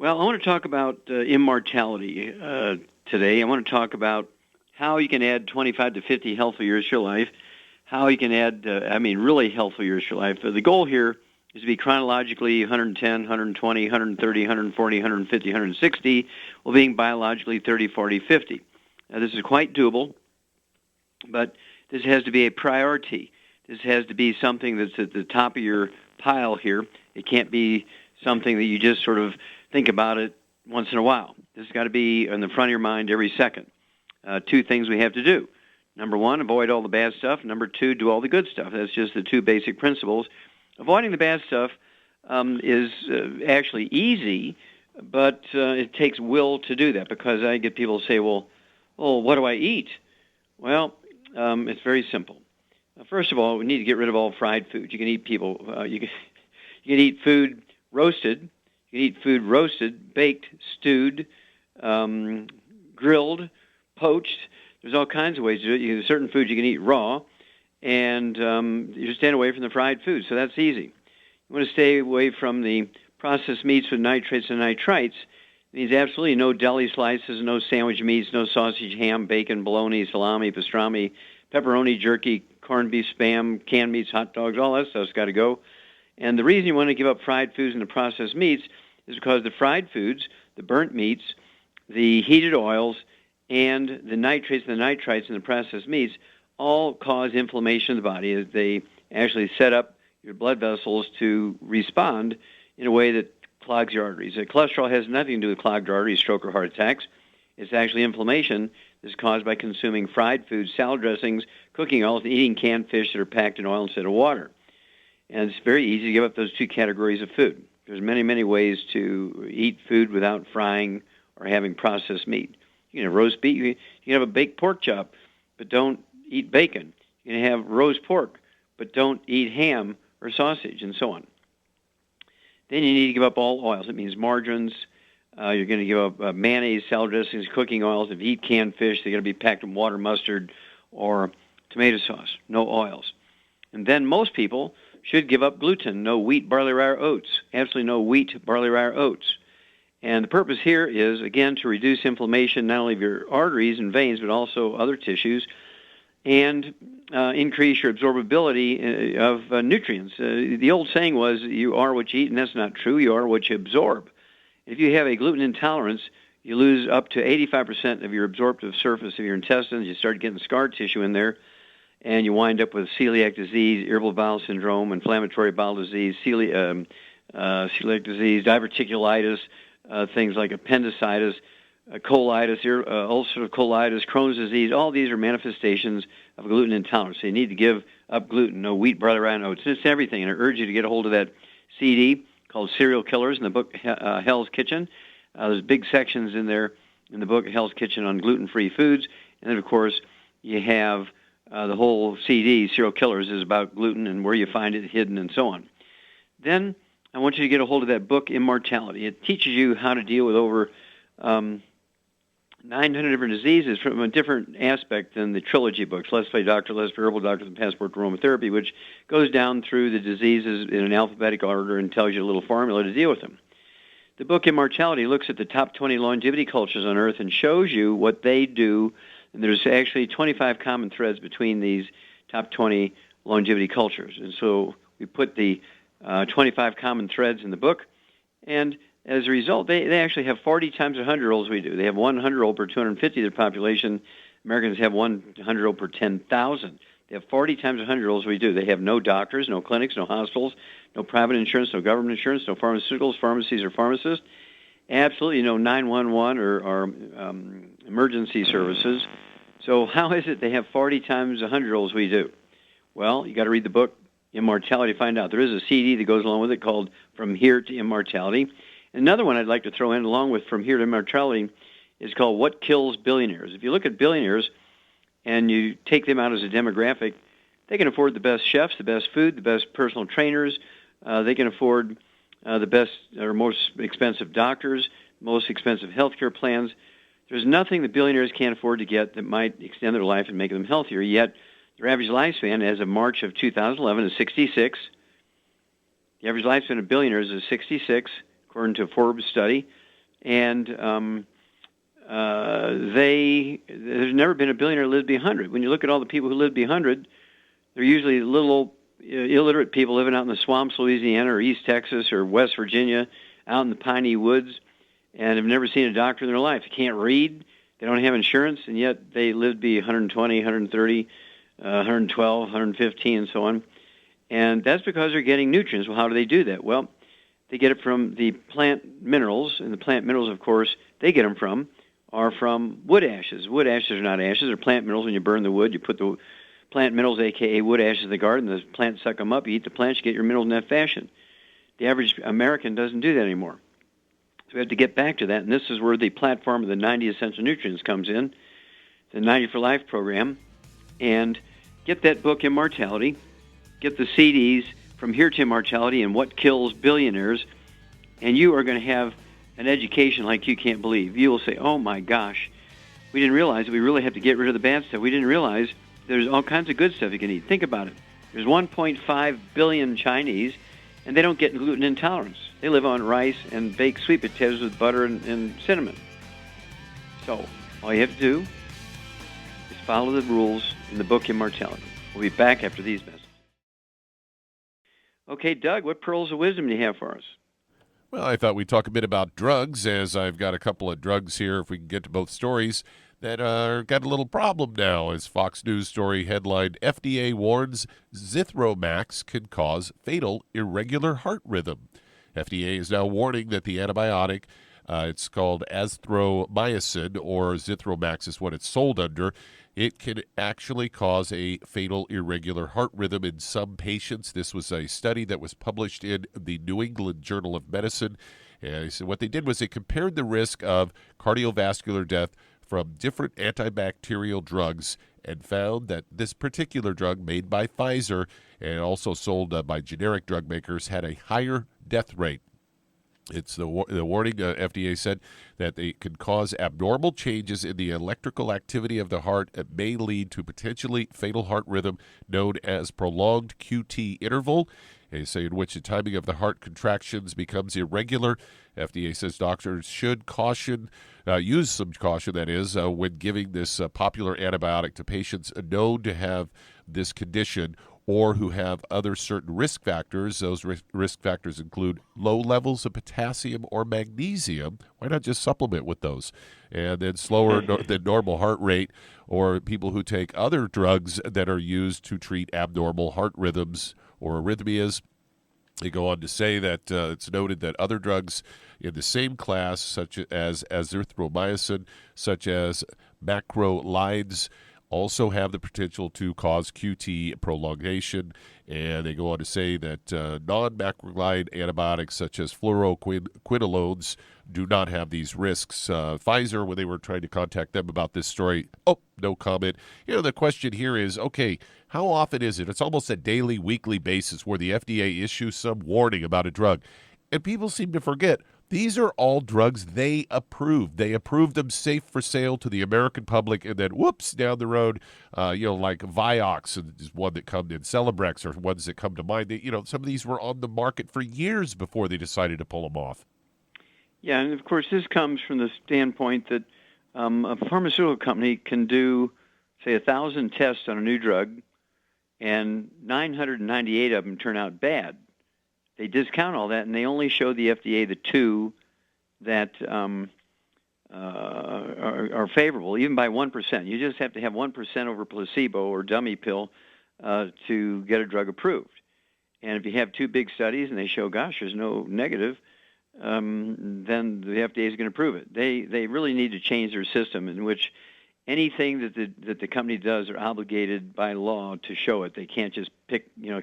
Well, I want to talk about immortality today. I want to talk about how you can add 25 to 50 healthy years to your life, how you can add, really healthy years to your life. The goal here is to be chronologically 110, 120, 130, 140, 150, 160, while being biologically 30, 40, 50. Now, this is quite doable, but this has to be a priority. This has to be something that's at the top of your pile here. It can't be something that you just sort of think about it once in a while. This has got to be in the front of your mind every second. Two things we have to do. Number one, avoid all the bad stuff. Number two, do all the good stuff. That's just the two basic principles. Avoiding the bad stuff is actually easy, but it takes will to do that, because I get people say, well, what do I eat? Well, it's very simple. First of all, we need to get rid of all fried foods. You can eat you can eat food roasted. You can eat food roasted, baked, stewed, grilled, poached. There's all kinds of ways to do it. There's certain foods you can eat raw, and you just stand away from the fried foods, so that's easy. You want to stay away from the processed meats with nitrates and nitrites. It means absolutely no deli slices, no sandwich meats, no sausage, ham, bacon, bologna, salami, pastrami, pepperoni, jerky, corned beef, Spam, canned meats, hot dogs, all that stuff's got to go. And the reason you want to give up fried foods and the processed meats is because the fried foods, the burnt meats, the heated oils, and the nitrates and the nitrites in the processed meats all cause inflammation of the body, as they actually set up your blood vessels to respond in a way that clogs your arteries. Cholesterol has nothing to do with clogged arteries, stroke, or heart attacks. It's actually inflammation that's caused by consuming fried foods, salad dressings, cooking oils, and eating canned fish that are packed in oil instead of water. And it's very easy to give up those two categories of food. There's many, many ways to eat food without frying or having processed meat. You can have roast beef. You can have a baked pork chop, but don't eat bacon. You can have roast pork, but don't eat ham or sausage, and so on. Then you need to give up all oils. It means margarines. You're going to give up mayonnaise, salad dressings, cooking oils. If you eat canned fish, they're going to be packed in water, mustard, or tomato sauce. No oils. And then most people should give up gluten. No wheat, barley, rye, or oats. Absolutely no wheat, barley, rye, or oats. And the purpose here is, again, to reduce inflammation not only of your arteries and veins, but also other tissues, and increase your absorbability of nutrients. The old saying was, you are what you eat, and that's not true. You are what you absorb. If you have a gluten intolerance, you lose up to 85% of your absorptive surface of your intestines. You start getting scar tissue in there, and you wind up with celiac disease, irritable bowel syndrome, inflammatory bowel disease, celiac disease, diverticulitis, things like appendicitis, colitis, ulcerative colitis, Crohn's disease. All these are manifestations of gluten intolerance. So you need to give up gluten, no wheat, barley, rye, and oats. It's everything. And I urge you to get a hold of that CD called Serial Killers in the book Hell's Kitchen. There's big sections in there in the book Hell's Kitchen on gluten-free foods. And then, of course, you have the whole CD, Serial Killers, is about gluten and where you find it hidden and so on. Then I want you to get a hold of that book, Immortality. It teaches you how to deal with over 900 different diseases from a different aspect than the trilogy books, Let's Play Doctor, Let's Play Herbal Doctor, The Passport to Aromatherapy, which goes down through the diseases in an alphabetical order and tells you a little formula to deal with them. The book Immortality looks at the top 20 longevity cultures on Earth and shows you what they do, and there's actually 25 common threads between these top 20 longevity cultures. And so we put the 25 common threads in the book, and as a result, they actually have 40 times 100-year-olds we do. They have 100-year-old per 250 of their population. Americans have 100-year-old per 10,000. They have 40 times 100-year-olds we do. They have no doctors, no clinics, no hospitals, no private insurance, no government insurance, no pharmaceuticals, pharmacies, or pharmacists. Absolutely no 911 or emergency services. So how is it they have 40 times 100-year-olds we do? Well, you got to read the book Immortality to find out. There is a CD that goes along with it called From Here to Immortality. Another one I'd like to throw in along with From Here to Immortality is called What Kills Billionaires. If you look at billionaires and you take them out as a demographic, they can afford the best chefs, the best food, the best personal trainers. They can afford the best or most expensive doctors, most expensive healthcare plans. There's nothing that billionaires can't afford to get that might extend their life and make them healthier, yet their average lifespan as of March of 2011 is 66. The average lifespan of billionaires is 66, according to a Forbes study. And there's never been a billionaire who lived to be 100. When you look at all the people who lived to be 100, they're usually little old illiterate people living out in the swamps, Louisiana, or East Texas, or West Virginia, out in the piney woods, and have never seen a doctor in their life. They can't read, they don't have insurance, and yet they live to be 120, 130, 112, 115, and so on. And that's because they're getting nutrients. Well, how do they do that? Well, they get it from the plant minerals, and the plant minerals, of course, they get them from are from wood ashes. Wood ashes are not ashes; they're plant minerals. When you burn the wood, you put the plant minerals, a.k.a. wood ashes, in the garden. The plants suck them up. You eat the plants, you get your minerals in that fashion. The average American doesn't do that anymore. So we have to get back to that, and this is where the platform of the 90 Essential Nutrients comes in, the 90 for Life program, and get that book, Immortality, get the CDs From Here to Immortality and What Kills Billionaires, and you are going to have an education like you can't believe. You will say, oh my gosh, we didn't realize that we really have to get rid of the bad stuff. We didn't realize there's all kinds of good stuff you can eat. Think about it. There's 1.5 billion Chinese, and they don't get gluten intolerance. They live on rice and baked sweet potatoes with butter and cinnamon. So all you have to do is follow the rules in the book Immortality. We'll be back after these messages. Okay, Doug, what pearls of wisdom do you have for us? Well, I thought we'd talk a bit about drugs, as I've got a couple of drugs here, if we can get to both stories, that got a little problem now, as Fox News story headlined, FDA warns Zithromax can cause fatal irregular heart rhythm. FDA is now warning that the antibiotic, it's called athromycin, or Zithromax is what it's sold under, it can actually cause a fatal irregular heart rhythm in some patients. This was a study that was published in the New England Journal of Medicine. And so what they did was they compared the risk of cardiovascular death from different antibacterial drugs and found that this particular drug made by Pfizer and also sold by generic drug makers had a higher death rate. It's the warning, FDA said, that they could cause abnormal changes in the electrical activity of the heart. It may lead to potentially fatal heart rhythm known as prolonged QT interval. They say in which the timing of the heart contractions becomes irregular. FDA says doctors should use some caution, that is, when giving this popular antibiotic to patients known to have this condition or who have other certain risk factors. Those risk factors include low levels of potassium or magnesium. Why not just supplement with those? And then slower than normal heart rate, or people who take other drugs that are used to treat abnormal heart rhythms or arrhythmias. They go on to say that it's noted that other drugs in the same class, such as azithromycin, such as macrolides, also have the potential to cause QT prolongation. And they go on to say that non-macrolide antibiotics such as fluoroquinolones do not have these risks. Pfizer, when they were trying to contact them about this story, no comment. The question here is, okay, how often is it? It's almost a daily, weekly basis where the FDA issues some warning about a drug. And people seem to forget, these are all drugs they approved. They approved them safe for sale to the American public, and then, whoops, down the road, like Vioxx is one that come in, Celebrex are ones that come to mind. Some of these were on the market for years before they decided to pull them off. Yeah, and of course this comes from the standpoint that a pharmaceutical company can do, say, 1,000 tests on a new drug, and 998 of them turn out bad. They discount all that, and they only show the FDA the two that are favorable, even by 1%. You just have to have 1% over placebo or dummy pill to get a drug approved. And if you have two big studies and they show, gosh, there's no negative, then the FDA is going to approve it. They really need to change their system in which anything that the company does are obligated by law to show it. They can't just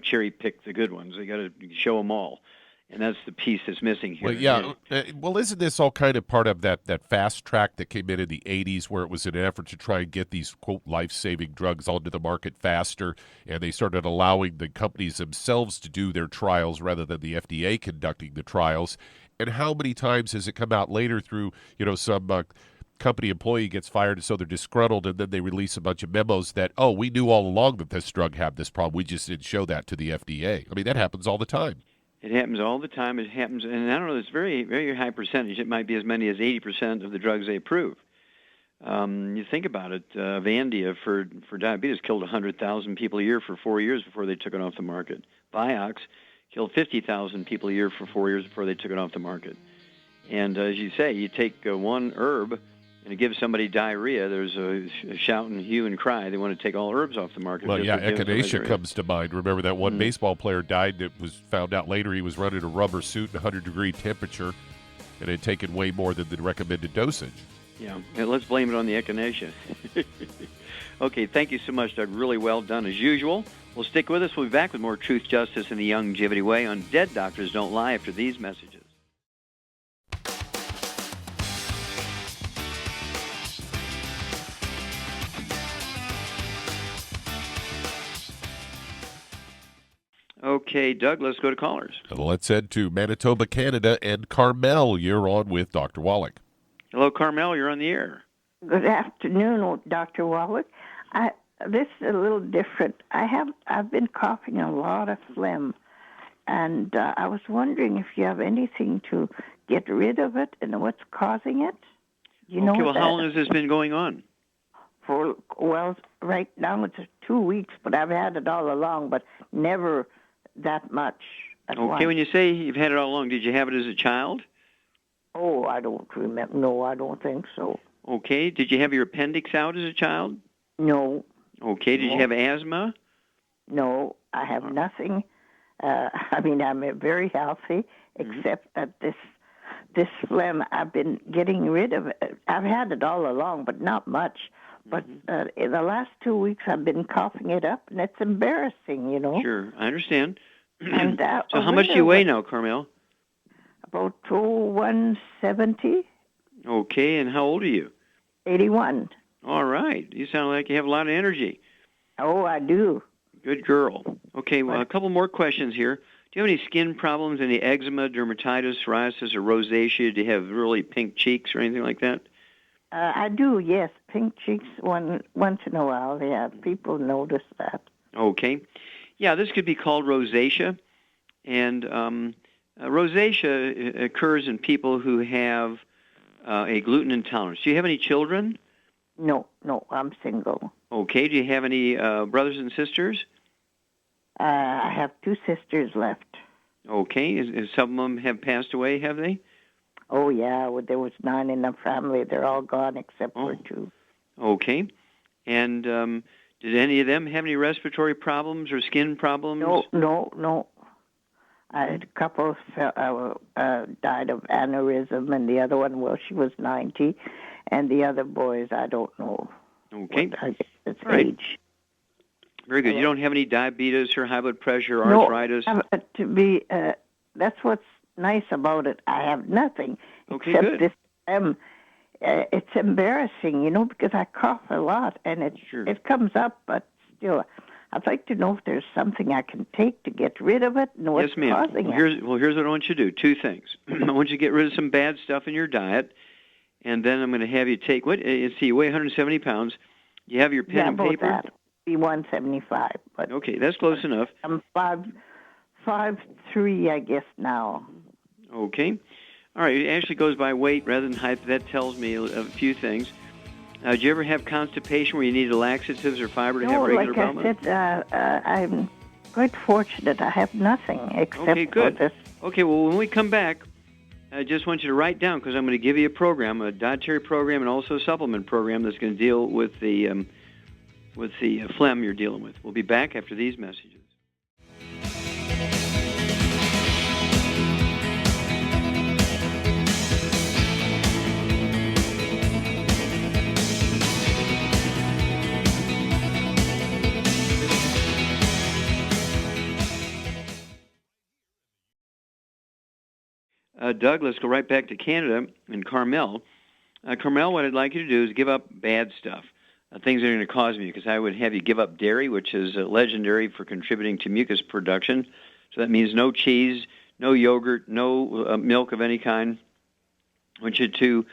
cherry pick the good ones. They got to show them all, and that's the piece that's missing here. Well, yeah. Isn't this all kind of part of that fast track that came in the 80s, where it was an effort to try and get these quote life-saving drugs onto the market faster, and they started allowing the companies themselves to do their trials rather than the FDA conducting the trials? And how many times has it come out later through some company employee gets fired, so they're disgruntled, and then they release a bunch of memos that, we knew all along that this drug had this problem. We just didn't show that to the FDA. I mean, that happens all the time. It happens all the time. It happens, and I don't know, it's very, very high percentage. It might be as many as 80% of the drugs they approve. You think about it, Vandia for diabetes killed 100,000 people a year for 4 years before they took it off the market. Vioxx killed 50,000 people a year for 4 years before they took it off the market. And as you say, you take one herb and it gives somebody diarrhea, there's a shout and hue and cry. They want to take all herbs off the market. Well, yeah, echinacea comes to mind. Remember that one baseball player died that was found out later he was running a rubber suit in 100-degree temperature and had taken way more than the recommended dosage. Yeah, and let's blame it on the echinacea. Okay, thank you so much, Doug. Really well done as usual. Well, stick with us. We'll be back with more Truth, Justice, and the Longevity Way on Dead Doctors Don't Lie after these messages. Okay, Doug, let's go to callers. Let's head to Manitoba, Canada, and Carmel. You're on with Dr. Wallach. Hello, Carmel. You're on the air. Good afternoon, Dr. Wallach. This is a little different. I've been coughing a lot of phlegm, and I was wondering if you have anything to get rid of it and what's causing it. You know well, how long has this been going on? Right now it's 2 weeks, but I've had it all along, but never that much at once. Okay, when you say you've had it all along, did you have it as a child? Oh, I don't remember. No, I don't think so. Okay, did you have your appendix out as a child? No. Okay, did you have asthma? No, I have nothing. I'm very healthy, except that this phlegm, I've been getting rid of it. I've had it all along, but not much. But in the last 2 weeks, I've been coughing it up, and it's embarrassing, you know. Sure, I understand. And so how much do you weigh now, Carmel? About 170. Okay, and how old are you? 81. All right. You sound like you have a lot of energy. Oh, I do. Good girl. Okay, well, a couple more questions here. Do you have any skin problems, any eczema, dermatitis, psoriasis, or rosacea? Do you have really pink cheeks or anything like that? I do, yes. Pink cheeks once in a while. Yeah, people notice that. Okay. Yeah, this could be called rosacea. And rosacea occurs in people who have a gluten intolerance. Do you have any children? No, I'm single. Okay. Do you have any brothers and sisters? I have 2 sisters left. Okay. Some of them have passed away, have they? Oh, yeah. Well, there was 9 in the family. They're all gone except for 2. Okay. And did any of them have any respiratory problems or skin problems? No. I had a couple died of aneurysm, and the other one, she was 90. And the other boys, I don't know. Okay. I guess it's right. age. Very good. You don't have any diabetes or high blood pressure or arthritis? No, that's what's nice about it. I have nothing except good. this. It's embarrassing, you know, because I cough a lot, and it comes up, but still, I'd like to know if there's something I can take to get rid of it and what's causing it. Here's what I want you to do. 2 things. I want you to get rid of some bad stuff in your diet, and then I'm going to have you take, you weigh 170 pounds. You have your pen and paper? That. Be 175. But okay, that's close enough. I'm 5'3", I guess, now. Okay. All right, it actually goes by weight rather than height. That tells me a few things. Do you ever have constipation where you need laxatives or fiber to have regular bowel movement? I said, I'm quite fortunate. I have nothing except for this. Okay, well, when we come back, I just want you to write down, because I'm going to give you a program, a dietary program and also a supplement program that's going to deal with the phlegm you're dealing with. We'll be back after these messages. Doug, let's go right back to Canada and Carmel. Carmel, what I'd like you to do is give up bad stuff, things that are going to cause me, because I would have you give up dairy, which is legendary for contributing to mucus production. So that means no cheese, no yogurt, no milk of any kind. I want you to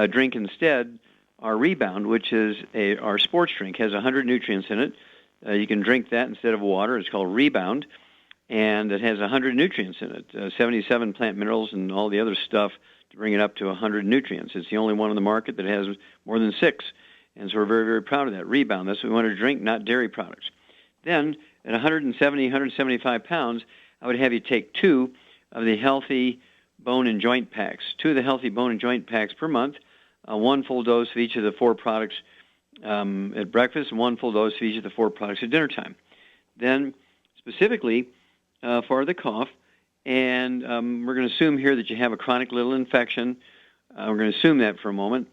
drink instead our Rebound, which is our sports drink. It has 100 nutrients in it. You can drink that instead of water. It's called Rebound. and it has 100 nutrients in it, 77 plant minerals and all the other stuff to bring it up to 100 nutrients. It's the only one on the market that has more than 6, and so we're very, very proud of that. Rebound, that's what we want to drink, not dairy products. Then, at 170, 175 pounds, I would have you take 2 of the healthy bone and joint packs, 2 of the healthy bone and joint packs per month, 1 full dose of each of the 4 products at breakfast, and 1 full dose of each of the 4 products at dinner time. Then, specifically for the cough, and we're going to assume here that you have a chronic little infection. We're going to assume that for a moment.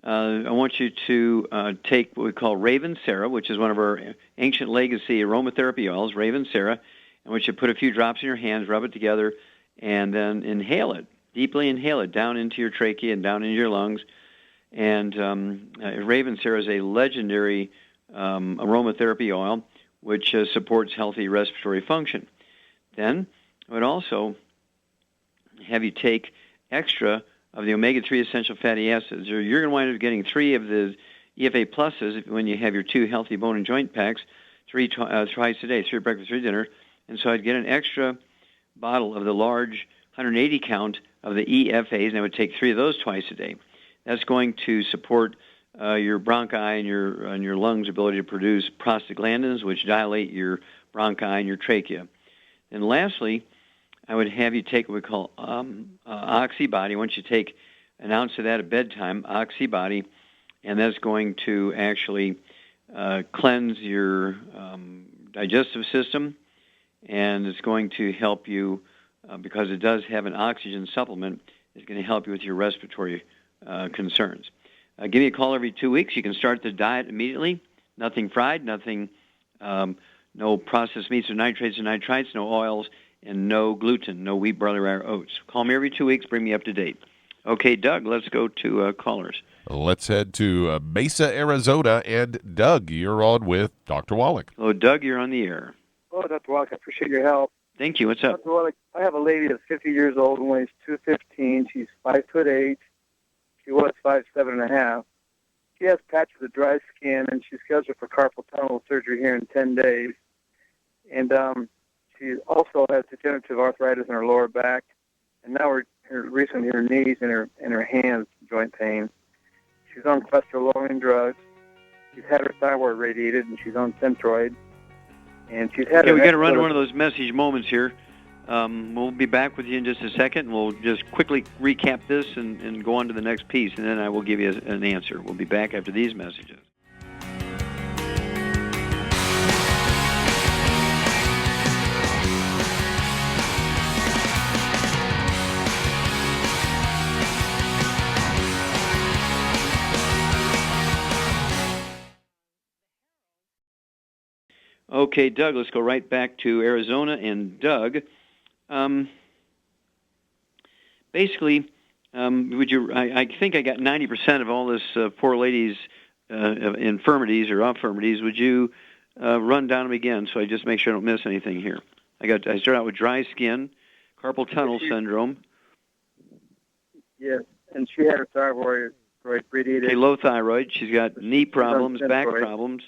I want you to take what we call Raven Sarah, which is one of our ancient legacy aromatherapy oils, Raven Sarah. I want you to put a few drops in your hands, rub it together, and then inhale it, deeply inhale it down into your trachea and down into your lungs. And Raven Sarah is a legendary aromatherapy oil which supports healthy respiratory function. Then I would also have you take extra of the omega-3 essential fatty acids. You're going to wind up getting 3 of the EFA pluses when you have your 2 healthy bone and joint packs, twice a day, 3 at breakfast, 3 at dinner. And so I'd get an extra bottle of the large 180 count of the EFAs, and I would take 3 of those twice a day. That's going to support your bronchi and your lungs' ability to produce prostaglandins, which dilate your bronchi and your trachea. And lastly, I would have you take what we call Oxybody. Once you take an ounce of that at bedtime, Oxybody, and that's going to actually cleanse your digestive system, and it's going to help you, because it does have an oxygen supplement, it's going to help you with your respiratory concerns. Give me a call every 2 weeks. You can start the diet immediately. Nothing fried, nothing, no processed meats or nitrates or nitrites, no oils, and no gluten, no wheat, barley, rye, or oats. Call me every 2 weeks. Bring me up to date. Okay, Doug, let's go to callers. Let's head to Mesa, Arizona. And Doug, you're on with Dr. Wallach. Hello, Doug, you're on the air. Oh, Dr. Wallach, I appreciate your help. Thank you. What's up? Dr. Wallach, I have a lady that's 50 years old and weighs 215. She's 5'8". She was 5'7.5". She has patches of dry skin, and she's scheduled for carpal tunnel surgery here in 10 days. And she also has degenerative arthritis in her lower back, and now recently her knees and her hands joint pain. She's on cholesterol-lowering drugs. She's had her thyroid radiated, and she's on Synthroid. And she's had. Okay, we got to run to one of those message moments here. We'll be back with you in just a second, and we'll just quickly recap this and go on to the next piece, and then I will give you an answer. We'll be back after these messages. Okay, Doug, let's go right back to Arizona. And Doug, basically, I think I got 90% of all this poor lady's infirmities or infirmities. Would you run down them again so I just make sure I don't miss anything here? I start out with dry skin, carpal tunnel syndrome. Yes, and she had her thyroid radiated. Okay, low thyroid. She's got knee problems, back problems.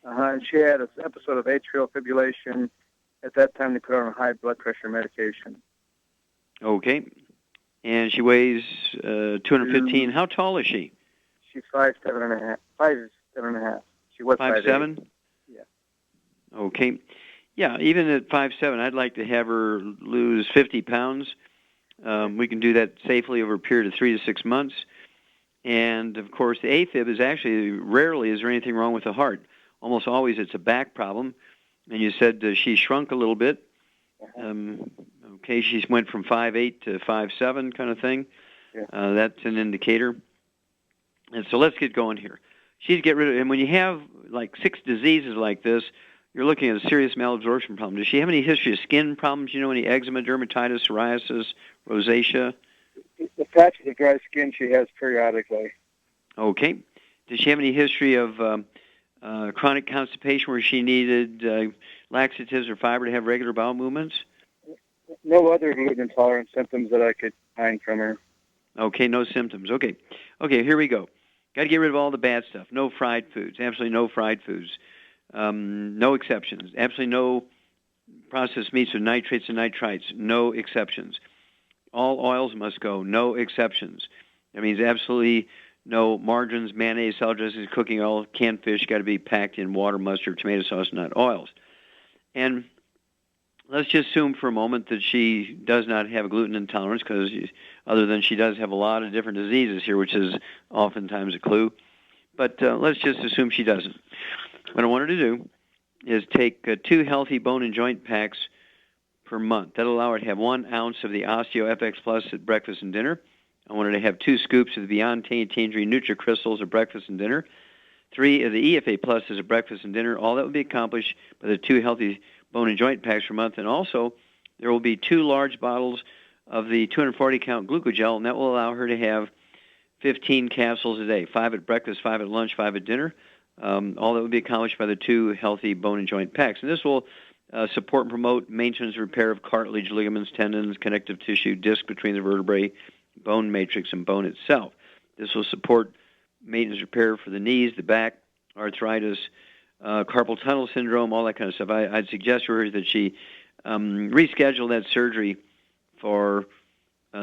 And she had an episode of atrial fibrillation. At that time, they put her on high blood pressure medication. Okay. And she weighs 215. How tall is she? She's 5'7.5". 5'7.5". She was 5'7"? Yeah. Okay. Yeah, even at 5'7", I'd like to have her lose 50 pounds. We can do that safely over a period of 3 to 6 months. And, of course, the AFib is actually, rarely is there anything wrong with the heart. Almost always it's a back problem. And you said she shrunk a little bit. Okay, she went from 5'8" to 5'7" kind of thing. Yeah. That's an indicator. And so let's get going here. She'd get rid of, and when you have like 6 diseases like this, you're looking at a serious malabsorption problem. Does she have any history of skin problems? You know, any eczema, dermatitis, psoriasis, rosacea? The patches of dry skin she has periodically. Okay. Does she have any history of chronic constipation where she needed laxatives or fiber to have regular bowel movements? No other gluten intolerance symptoms that I could find from her. Okay, no symptoms. Okay, here we go. Got to get rid of all the bad stuff. No fried foods. Absolutely no fried foods. No exceptions. Absolutely no processed meats with nitrates and nitrites, no exceptions. All oils must go, no exceptions. That means absolutely no margarines, mayonnaise, salad dressings, cooking oil, canned fish got to be packed in water, mustard, tomato sauce, not oils. And let's just assume for a moment that she does not have a gluten intolerance, because other than she does have a lot of different diseases here, which is oftentimes a clue. But let's just assume she doesn't. What I want her to do is take 2 healthy bone and joint packs per month. That'll allow her to have 1 ounce of the Osteo FX Plus at breakfast and dinner. I want her to have 2 scoops of the Beyond Tangerine NutriCrystals at breakfast and dinner. 3 of the EFA Plus at breakfast and dinner. All that will be accomplished by the 2 healthy bone and joint packs per month. And also, there will be 2 large bottles of the 240-count glucogel, and that will allow her to have 15 capsules a day, 5 at breakfast, 5 at lunch, 5 at dinner. All that will be accomplished by the 2 healthy bone and joint packs. And this will support and promote maintenance and repair of cartilage, ligaments, tendons, connective tissue, disc between the vertebrae, bone matrix, and bone itself. This will support maintenance repair for the knees, the back, arthritis, carpal tunnel syndrome, all that kind of stuff. I'd suggest to her that she reschedule that surgery for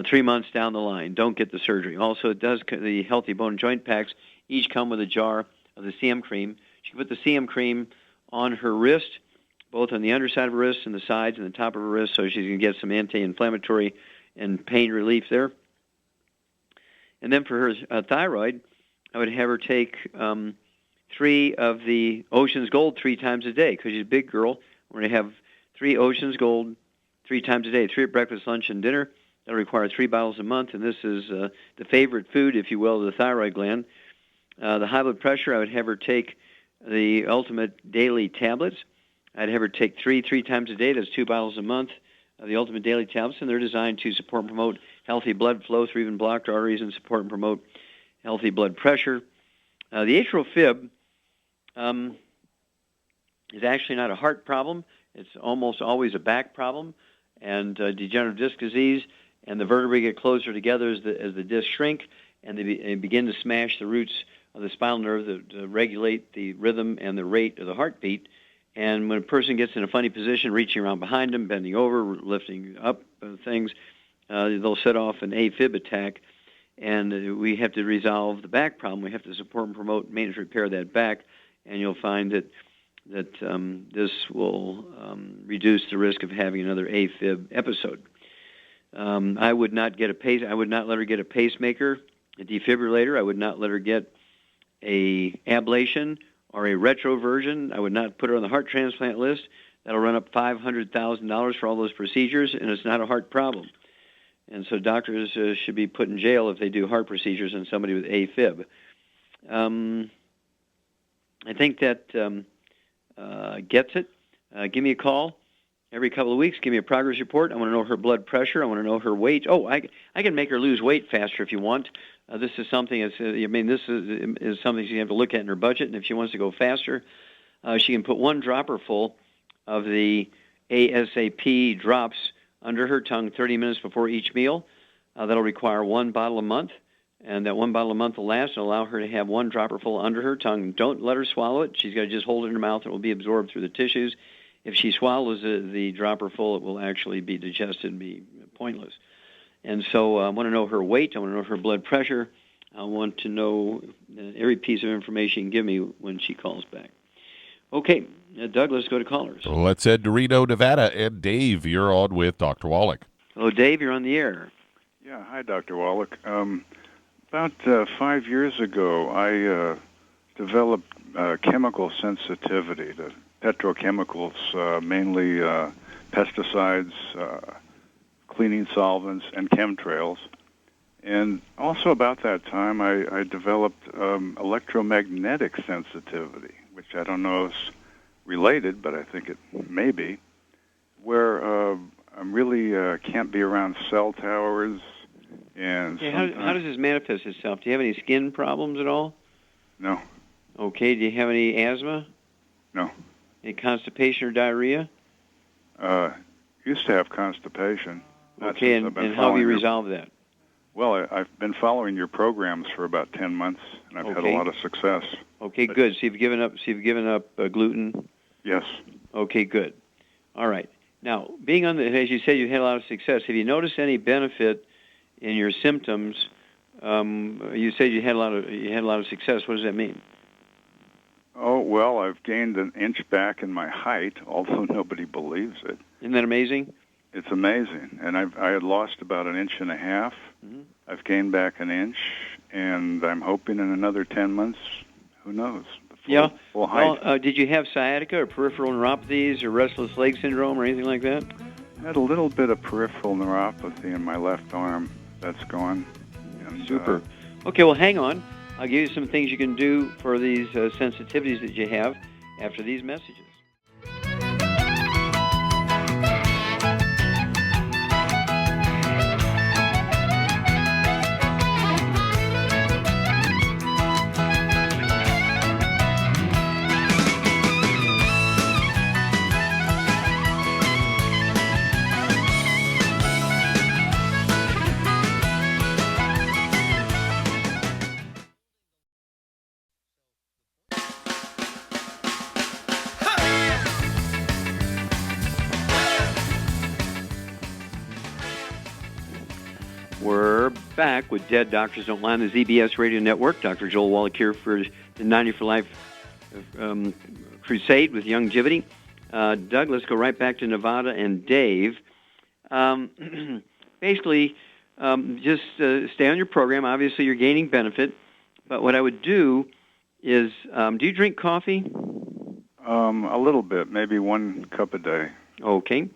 3 months down the line. Don't get the surgery. Also, the healthy bone and joint packs each come with a jar of the CM cream. She can put the CM cream on her wrist, both on the underside of her wrist and the sides and the top of her wrist, so she's going to get some anti-inflammatory and pain relief there. And then for her thyroid, I would have her take 3 of the Ocean's Gold 3 times a day, because she's a big girl. We're going to have 3 Ocean's Gold 3 times a day, 3 at breakfast, lunch, and dinner. That'll require 3 bottles a month, and this is the favorite food, if you will, of the thyroid gland. The high blood pressure, I would have her take the Ultimate Daily Tablets. I'd have her take 3 times a day. That's 2 bottles a month of the Ultimate Daily Tablets, and they're designed to support and promote healthy blood flow through even blocked arteries and support and promote healthy blood pressure. The atrial fib is actually not a heart problem. It's almost always a back problem, and degenerative disc disease, and the vertebrae get closer together as the discs shrink, and they begin to smash the roots of the spinal nerve that regulate the rhythm and the rate of the heartbeat. And when a person gets in a funny position, reaching around behind them, bending over, lifting up things, they'll set off an AFib attack. And we have to resolve the back problem. We have to support and promote maintenance repair of that back. And you'll find that this will reduce the risk of having another AFib episode. I would not let her get a pacemaker, a defibrillator. I would not let her get a ablation or a retroversion. I would not put her on the heart transplant list. That'll run up $500,000 for all those procedures, and it's not a heart problem. And so doctors should be put in jail if they do heart procedures on somebody with AFib. I think that gets it. Give me a call every couple of weeks. Give me a progress report. I want to know her blood pressure. I want to know her weight. Oh, I can make her lose weight faster if you want. This is something. This is something she have to look at in her budget. And if she wants to go faster, she can put 1 dropper full of the ASAP drops under her tongue 30 minutes before each meal. That'll require 1 bottle a month, and that 1 bottle a month will last and allow her to have 1 dropper full under her tongue. Don't let her swallow it. She's got to just hold it in her mouth, and it will be absorbed through the tissues. If she swallows the dropper full, it will actually be digested and be pointless. And so I want to know her weight. I want to know her blood pressure. I want to know every piece of information you can give me when she calls back. Okay, Doug, let's go to callers. So let's head to Reno, Nevada. And Dave, you're on with Dr. Wallach. Hello, Dave. You're on the air. Yeah, hi, Dr. Wallach. About 5 years ago, I developed chemical sensitivity to petrochemicals, mainly pesticides, cleaning solvents, and chemtrails. And also about that time, I developed electromagnetic sensitivity, which I don't know is related, but I think it may be, where I really can't be around cell towers. And how does this manifest itself? Do you have any skin problems at all? No. Okay. Do you have any asthma? No. Any constipation or diarrhea? Used to have constipation. Okay, and how have you resolved that? Well, I've been following your programs for about 10 months, and I've had a lot of success. Okay, good. So you've given up gluten? Yes. Okay, good. All right. Now, being on the, as you said, you had a lot of success. Have you noticed any benefit in your symptoms? You said you had a lot of success. What does that mean? Oh, well, I've gained an inch back in my height, although nobody believes it. Isn't that amazing? It's amazing. And I had lost about an inch and a half. Mm-hmm. I've gained back an inch, and I'm hoping in another 10 months, who knows, full height. Well, did you have sciatica or peripheral neuropathies or restless leg syndrome or anything like that? I had a little bit of peripheral neuropathy in my left arm. That's gone. And, Super. Okay, well, hang on. I'll give you some things you can do for these sensitivities that you have after these messages. We're back with Dead Doctors Don't Lie on the ZBS Radio Network. Dr. Joel Wallach here for the 90 for Life crusade with Youngevity. Doug, let's go right back to Nevada and Dave. Basically, just stay on your program. Obviously, you're gaining benefit. But what I would do is, do you drink coffee? A little bit, maybe 1 cup a day. Okay.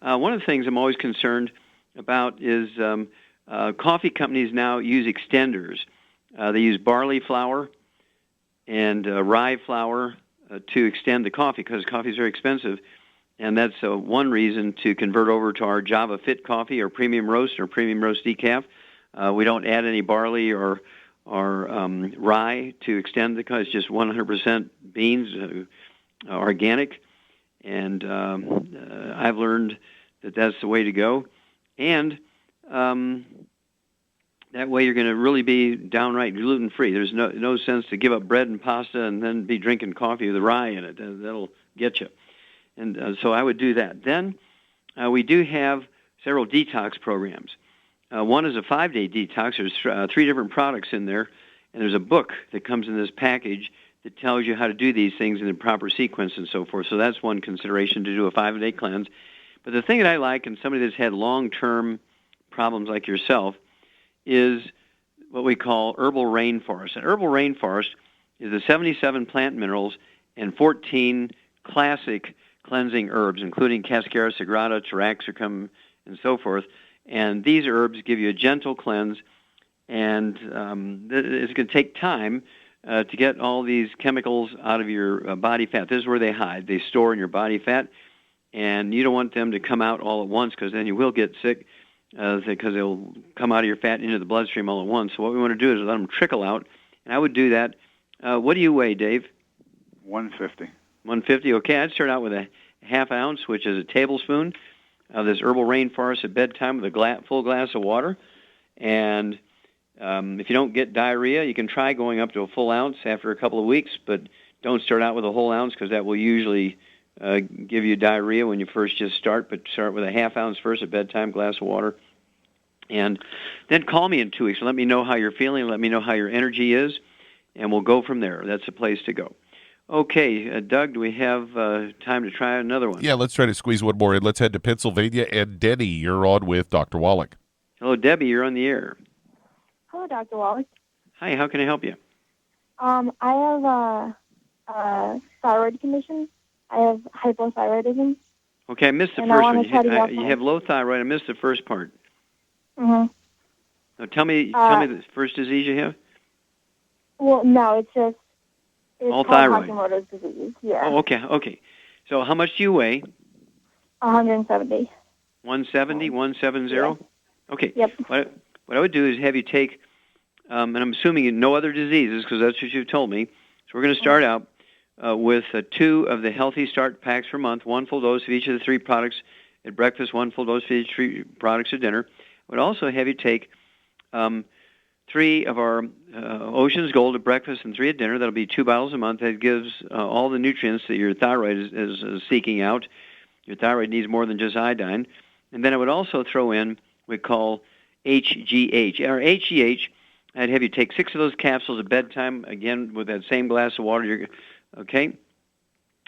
One of the things I'm always concerned about is coffee companies now use extenders. They use barley flour and rye flour to extend the coffee because coffee is very expensive. And that's one reason to convert over to our Java Fit coffee or premium roast or premium roast decaf. We don't add any barley or rye to extend because it's just 100% beans, organic. And I've learned that that's the way to go. And that way you're going to really be downright gluten-free. There's no sense to give up bread and pasta and then be drinking coffee with rye in it. That'll get you. And so I would do that. Then we do have several detox programs. One is a 5-day detox. There's 3 different products in there, and there's a book that comes in this package that tells you how to do these things in the proper sequence and so forth. So that's one consideration, to do a 5-day cleanse. But the thing that I like, and somebody that's had long-term problems like yourself, is what we call herbal rainforest. An herbal rainforest is the 77 plant minerals and 14 classic cleansing herbs, including Cascara sagrada, Taraxacum, and so forth. And these herbs give you a gentle cleanse, and it's going to take time to get all these chemicals out of your body fat. This is where they hide. They store in your body fat, and you don't want them to come out all at once because then you will get sick because they'll come out of your fat into the bloodstream all at once. So what we want to do is let them trickle out, and I would do that. What do you weigh, Dave? 150. 150, okay. I'd start out with a half ounce, which is a tablespoon of this herbal rainforest at bedtime with a full glass of water. And if you don't get diarrhea, you can try going up to a full ounce after a couple of weeks, but don't start out with a whole ounce because that will usually give you diarrhea when you first just start, but start with a half ounce first at bedtime, glass of water. And then call me in 2 weeks and let me know how you're feeling, let me know how your energy is, and we'll go from there. That's the place to go. Okay, Doug, do we have time to try another one? Yeah, let's try to squeeze one more in. Let's head to Pennsylvania. And Denny, you're on with Dr. Wallach. Hello, Debbie, you're on the air. Hello, Dr. Wallach. Hi, how can I help you? I have a thyroid condition. I have hypothyroidism. Okay, I missed the and first I one. You have low thyroid. I missed the first part. Mm-hmm. Now, tell me the first disease you have. Well, no, it's all called thyroid. Hashimoto's disease. Yeah. Oh, okay. So how much do you weigh? 170. 170, 170? Yeah. Okay. Yep. What I would do is have you take, and I'm assuming no other diseases because that's what you've told me. So we're going to start out with 2 of the Healthy Start packs per month, 1 full dose of each of the 3 products at breakfast, 1 full dose of each 3 products at dinner. I would also have you take 3 of our Ocean's Gold at breakfast and 3 at dinner. That'll be 2 bottles a month. That gives all the nutrients that your thyroid is seeking out. Your thyroid needs more than just iodine. And then I would also throw in what we call HGH. Or HGH, I'd have you take 6 of those capsules at bedtime, again, with that same glass of water. Okay?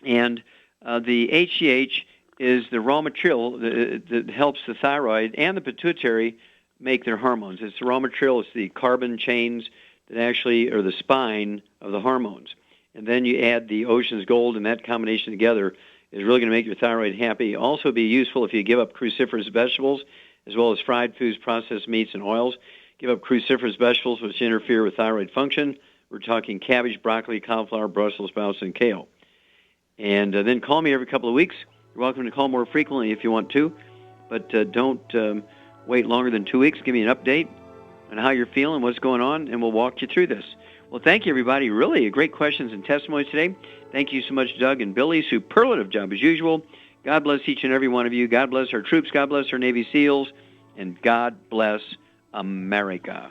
And the HGH is the raw material that helps the thyroid and the pituitary make their hormones. It's the raw material. It's the carbon chains that actually are the spine of the hormones. And then you add the Ocean's Gold, and that combination together is really going to make your thyroid happy. Also be useful if you give up cruciferous vegetables, as well as fried foods, processed meats, and oils. Give up cruciferous vegetables, which interfere with thyroid function. We're talking cabbage, broccoli, cauliflower, Brussels sprouts, and kale. And then call me every couple of weeks. You're welcome to call more frequently if you want to, but don't wait longer than 2 weeks. Give me an update on how you're feeling, what's going on, and we'll walk you through this. Well, thank you, everybody. Really great questions and testimonies today. Thank you so much, Doug and Billy. Superlative job as usual. God bless each and every one of you. God bless our troops. God bless our Navy SEALs. And God bless America.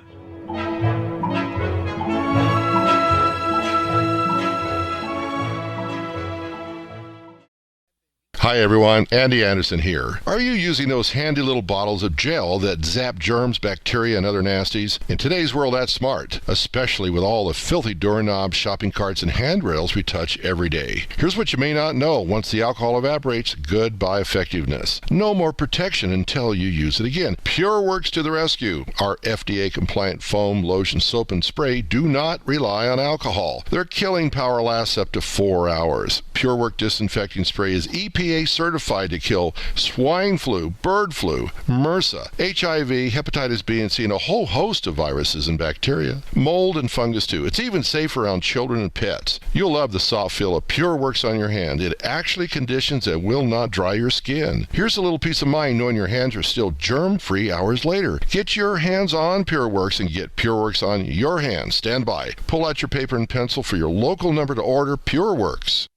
Hi everyone, Andy Anderson here. Are you using those handy little bottles of gel that zap germs, bacteria, and other nasties? In today's world, that's smart, especially with all the filthy doorknobs, shopping carts, and handrails we touch every day. Here's what you may not know. Once the alcohol evaporates, goodbye effectiveness. No more protection until you use it again. PureWorks to the rescue. Our FDA-compliant foam, lotion, soap, and spray do not rely on alcohol. Their killing power lasts up to 4 hours. PureWorks disinfecting spray is EPA certified to kill swine flu, bird flu, MRSA, HIV, hepatitis B and C, and a whole host of viruses and bacteria. Mold and fungus too. It's even safe around children and pets. You'll love the soft feel of PureWorks on your hand. It actually conditions and will not dry your skin. Here's a little peace of mind knowing your hands are still germ-free hours later. Get your hands on PureWorks and get PureWorks on your hands. Stand by. Pull out your paper and pencil for your local number to order PureWorks.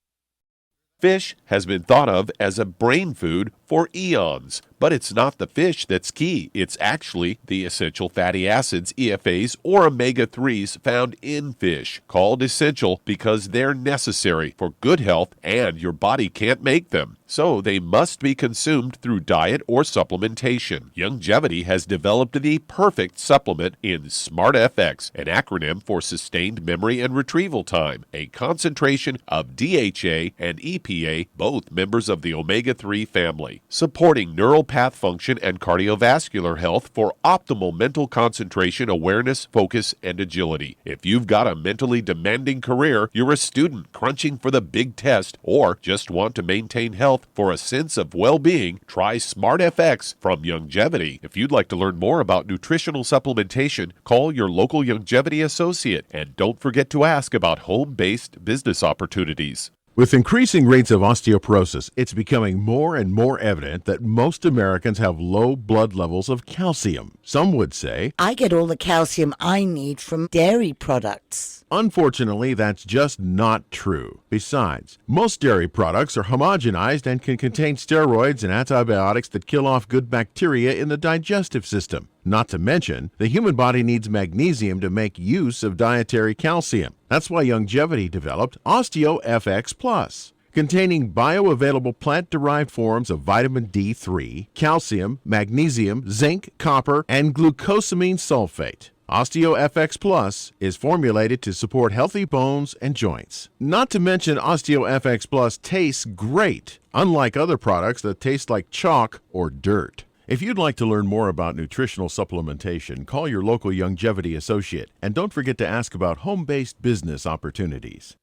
Fish has been thought of as a brain food for eons, but it's not the fish that's key. It's actually the essential fatty acids, EFAs, or omega-3s found in fish, called essential because they're necessary for good health and your body can't make them. So they must be consumed through diet or supplementation. Youngevity has developed the perfect supplement in SmartFX, an acronym for Sustained Memory and Retrieval Time, a concentration of DHA and EPA, both members of the omega-3 family, supporting neural path function and cardiovascular health for optimal mental concentration, awareness, focus, and agility. If you've got a mentally demanding career, you're a student crunching for the big test, or just want to maintain health for a sense of well-being, try SmartFX from Youngevity. If you'd like to learn more about nutritional supplementation, call your local Youngevity associate, and don't forget to ask about home-based business opportunities. With increasing rates of osteoporosis, it's becoming more and more evident that most Americans have low blood levels of calcium. Some would say, I get all the calcium I need from dairy products. Unfortunately, that's just not true. Besides, most dairy products are homogenized and can contain steroids and antibiotics that kill off good bacteria in the digestive system. Not to mention, the human body needs magnesium to make use of dietary calcium. That's why Youngevity developed OsteoFX Plus, containing bioavailable plant-derived forms of vitamin D3, calcium, magnesium, zinc, copper, and glucosamine sulfate. OsteoFX Plus is formulated to support healthy bones and joints. Not to mention, OsteoFX Plus tastes great, unlike other products that taste like chalk or dirt. If you'd like to learn more about nutritional supplementation, call your local Youngevity associate, and don't forget to ask about home-based business opportunities.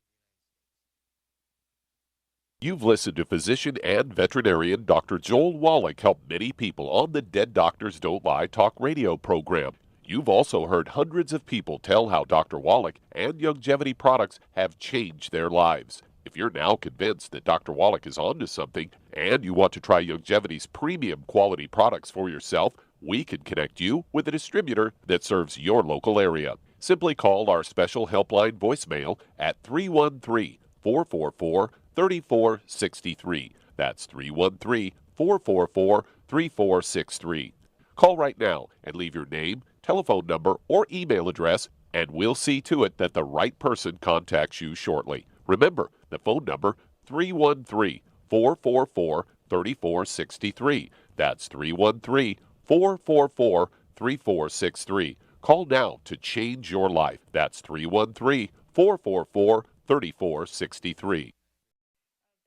You've listened to physician and veterinarian Dr. Joel Wallach help many people on the Dead Doctors Don't Lie talk radio program. You've also heard hundreds of people tell how Dr. Wallach and Youngevity products have changed their lives. If you're now convinced that Dr. Wallach is onto something and you want to try Youngevity's premium quality products for yourself, we can connect you with a distributor that serves your local area. Simply call our special helpline voicemail at 313-444-3463. That's 313-444-3463. Call right now and leave your name, telephone number, or email address, and we'll see to it that the right person contacts you shortly. Remember, the phone number, 313-444-3463. 314-444-3463. That's 313-444-3463. Call now to change your life. That's 313-444-3463.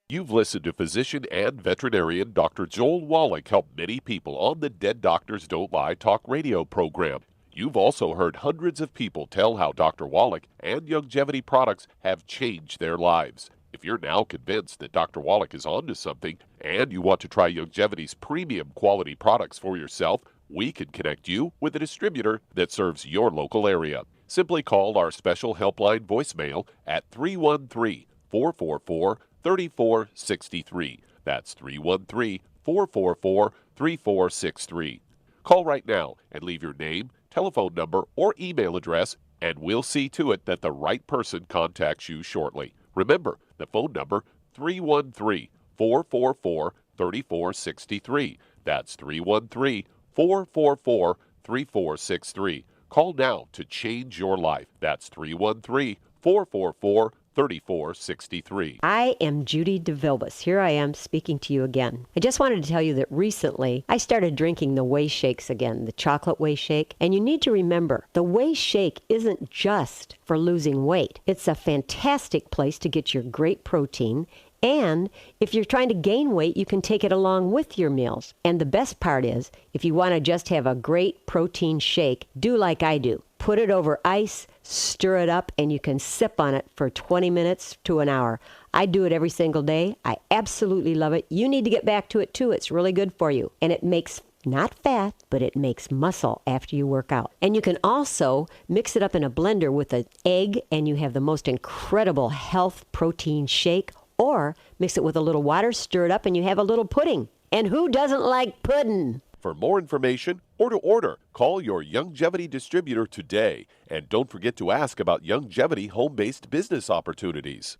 You've listened to physician and veterinarian Dr. Joel Wallach help many people on the Dead Doctors Don't Lie talk radio program. You've also heard hundreds of people tell how Dr. Wallach and Youngevity products have changed their lives. If you're now convinced that Dr. Wallach is onto something and you want to try Youngevity's premium quality products for yourself, we can connect you with a distributor that serves your local area. Simply call our special helpline voicemail at 313-444-3463. That's 313-444-3463. Call right now and leave your name, telephone number, or email address, and we'll see to it that the right person contacts you shortly. Remember, the phone number, 313-444-3463. That's 313-444-3463. Call now to change your life. That's 313-444-3463. I am Judy DeVilbus. Here I am speaking to you again. I just wanted to tell you that recently I started drinking the Whey Shakes again, the chocolate Whey Shake. And you need to remember, the Whey Shake isn't just for losing weight. It's a fantastic place to get your great protein. And if you're trying to gain weight, you can take it along with your meals. And the best part is, if you want to just have a great protein shake, do like I do. Put it over ice, stir it up, and you can sip on it for 20 minutes to an hour. I do it every single day. I absolutely love it. You need to get back to it too. It's really good for you. And it makes not fat, but it makes muscle after you work out. And you can also mix it up in a blender with an egg, and you have the most incredible health protein shake. Or mix it with a little water, stir it up, and you have a little pudding. And who doesn't like pudding? For more information or to order, call your Youngevity distributor today. And don't forget to ask about Youngevity home-based business opportunities.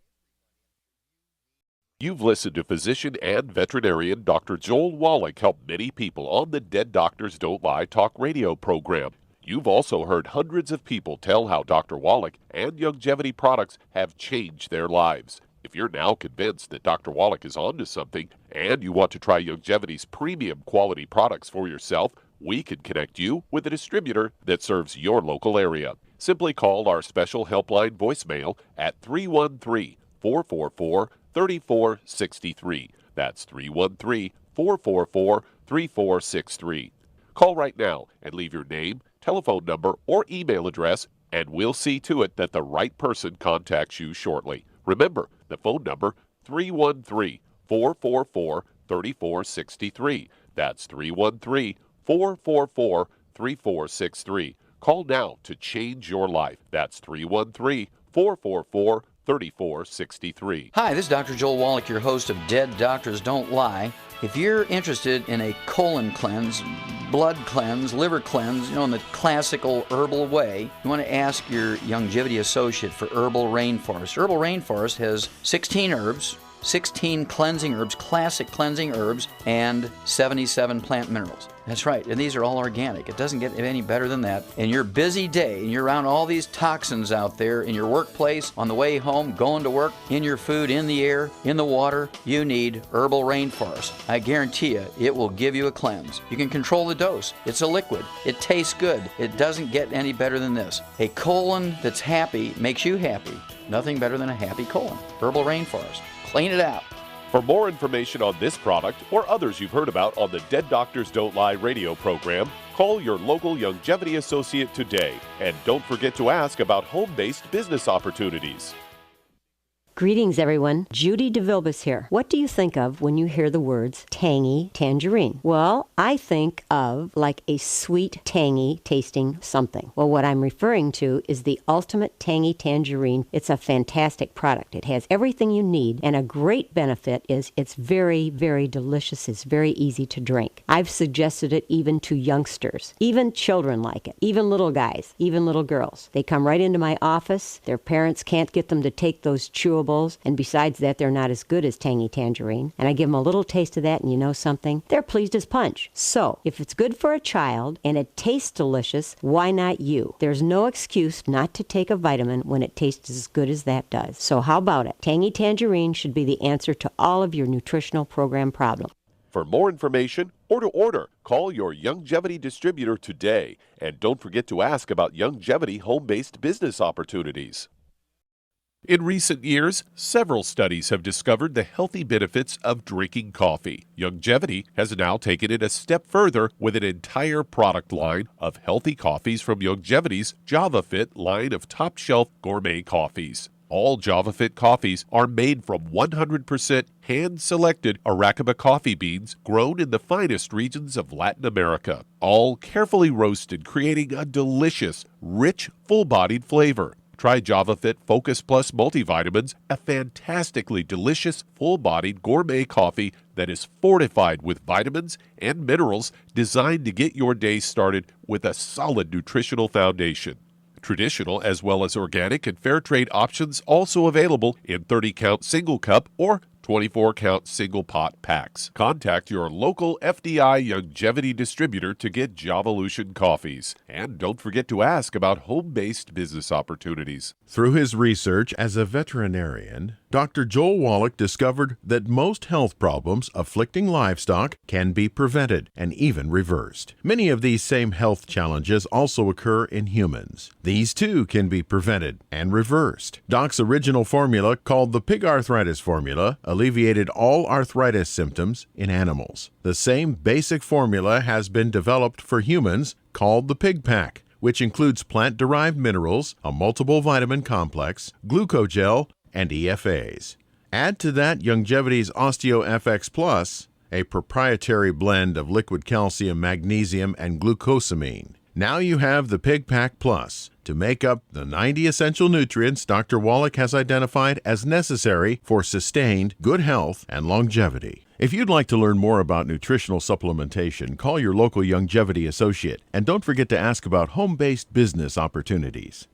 You've listened to physician and veterinarian Dr. Joel Wallach help many people on the Dead Doctors Don't Lie talk radio program. You've also heard hundreds of people tell how Dr. Wallach and Youngevity products have changed their lives. If you're now convinced that Dr. Wallach is onto something and you want to try Youngevity's premium quality products for yourself, we can connect you with a distributor that serves your local area. Simply call our special helpline voicemail at 313-444-3463. That's 313-444-3463. Call right now and leave your name, telephone number, or email address, and we'll see to it that the right person contacts you shortly. Remember, the phone number, 313-444-3463. That's 313-444-3463. Call now to change your life. That's 313-444-3463. Hi, this is Dr. Joel Wallach, your host of Dead Doctors Don't Lie. If you're interested in a colon cleanse, blood cleanse, liver cleanse, in the classical herbal way, you want to ask your Youngevity associate for Herbal Rainforest. Herbal Rainforest has 16 herbs, 16 cleansing herbs, classic cleansing herbs, and 77 plant minerals. That's right, and these are all organic. It doesn't get any better than that. In your busy day, and you're around all these toxins out there in your workplace, on the way home, going to work, in your food, in the air, in the water, you need Herbal Rainforest. I guarantee you, it will give you a cleanse. You can control the dose. It's a liquid. It tastes good. It doesn't get any better than this. A colon that's happy makes you happy. Nothing better than a happy colon. Herbal Rainforest. Clean it out. For more information on this product or others you've heard about on the Dead Doctors Don't Lie radio program, call your local Youngevity associate today. And don't forget to ask about home-based business opportunities. Greetings, everyone. Judy DeVilbus here. What do you think of when you hear the words tangy tangerine? Well, I think of like a sweet, tangy tasting something. Well, what I'm referring to is the ultimate tangy tangerine. It's a fantastic product. It has everything you need, and a great benefit is it's very, very delicious. It's very easy to drink. I've suggested it even to youngsters. Even children like it. Even little guys. Even little girls. They come right into my office. Their parents can't get them to take those chewables. And besides that, they're not as good as tangy tangerine. And I give them a little taste of that, and you know something? They're pleased as punch. So, if it's good for a child and it tastes delicious, why not you? There's no excuse not to take a vitamin when it tastes as good as that does. So how about it? Tangy tangerine should be the answer to all of your nutritional program problems. For more information or to order, call your Youngevity distributor today. And don't forget to ask about Youngevity home-based business opportunities. In recent years, several studies have discovered the healthy benefits of drinking coffee. Youngevity has now taken it a step further with an entire product line of healthy coffees from Youngevity's JavaFit line of top-shelf gourmet coffees. All JavaFit coffees are made from 100% hand-selected Arabica coffee beans grown in the finest regions of Latin America, all carefully roasted, creating a delicious, rich, full-bodied flavor. Try JavaFit Focus Plus multivitamins, a fantastically delicious, full-bodied gourmet coffee that is fortified with vitamins and minerals designed to get your day started with a solid nutritional foundation. Traditional as well as organic and fair trade options also available in 30-count single cup or 24-count single pot packs. Contact your local FDI Youngevity distributor to get Javalution coffees. And don't forget to ask about home-based business opportunities. Through his research as a veterinarian, Dr. Joel Wallach discovered that most health problems afflicting livestock can be prevented and even reversed. Many of these same health challenges also occur in humans. These too can be prevented and reversed. Doc's original formula, called the pig arthritis formula, alleviated all arthritis symptoms in animals. The same basic formula has been developed for humans, called the Pig Pack, which includes plant-derived minerals, a multiple vitamin complex, glucogel, and EFAs. Add to that Youngevity's OsteoFX Plus, a proprietary blend of liquid calcium, magnesium, and glucosamine. Now you have the Pig Pack Plus to make up the 90 essential nutrients Dr. Wallach has identified as necessary for sustained good health and longevity. If you'd like to learn more about nutritional supplementation, call your local Youngevity associate, and don't forget to ask about home-based business opportunities.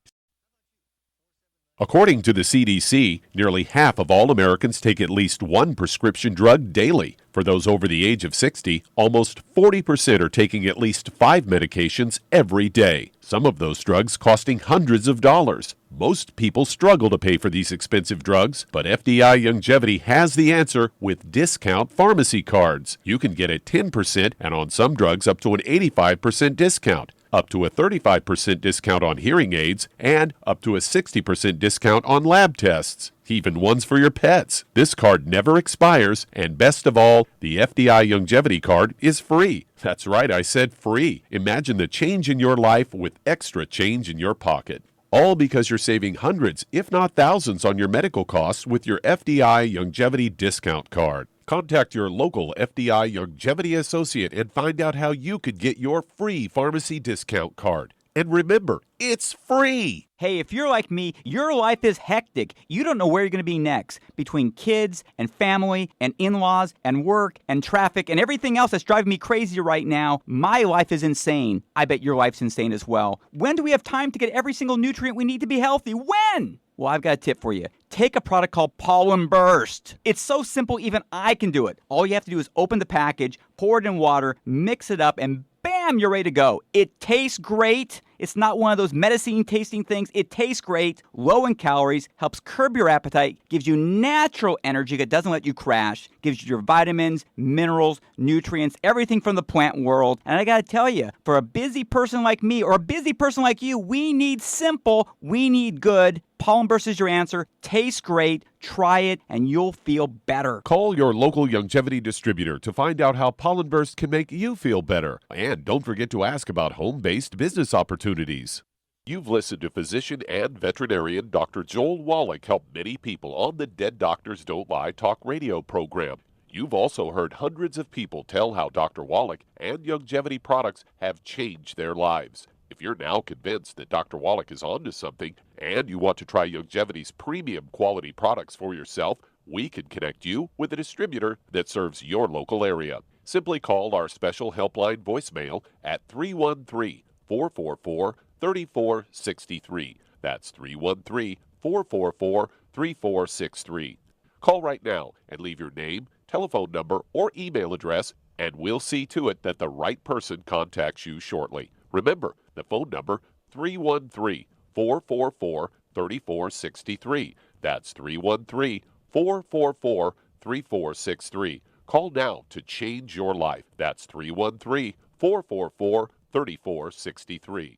According to the CDC, nearly half of all Americans take at least one prescription drug daily. For those over the age of 60, almost 40% are taking at least 5 medications every day, some of those drugs costing hundreds of dollars. Most people struggle to pay for these expensive drugs, but FDI Youngevity has the answer with discount pharmacy cards. You can get a 10% and on some drugs up to an 85% discount, up to a 35% discount on hearing aids, and up to a 60% discount on lab tests, even ones for your pets. This card never expires, and best of all, the FDI Youngevity card is free. That's right, I said free. Imagine the change in your life with extra change in your pocket. All because you're saving hundreds, if not thousands, on your medical costs with your FDI Youngevity discount card. Contact your local FDI Youngevity associate and find out how you could get your free pharmacy discount card. And remember, it's free! Hey, if you're like me, your life is hectic. You don't know where you're going to be next. Between kids and family and in-laws and work and traffic and everything else that's driving me crazy right now, my life is insane. I bet your life's insane as well. When do we have time to get every single nutrient we need to be healthy? When? Well, I've got a tip for you. Take a product called Pollen Burst. It's so simple, even I can do it. All you have to do is open the package, pour it in water, mix it up, and bam, you're ready to go. It tastes great. It's not one of those medicine tasting things. It tastes great, low in calories, helps curb your appetite, gives you natural energy that doesn't let you crash, gives you your vitamins, minerals, nutrients, everything from the plant world. And I gotta tell you, for a busy person like me or a busy person like you, we need simple, we need good. Pollen Burst is your answer. Tastes great. Try it, and you'll feel better. Call your local Youngevity distributor to find out how Pollen Burst can make you feel better. And don't forget to ask about home-based business opportunities. You've listened to physician and veterinarian Dr. Joel Wallach help many people on the Dead Doctors Don't Lie talk radio program. You've also heard hundreds of people tell how Dr. Wallach and Youngevity products have changed their lives. If you're now convinced that Dr. Wallach is onto something and you want to try Youngevity's premium quality products for yourself, we can connect you with a distributor that serves your local area. Simply call our special helpline voicemail at 313-444-3463. That's 313-444-3463. Call right now and leave your name, telephone number, or email address, and we'll see to it that the right person contacts you shortly. Remember, the phone number, 313-444-3463. That's 313-444-3463. Call now to change your life. That's 313-444-3463.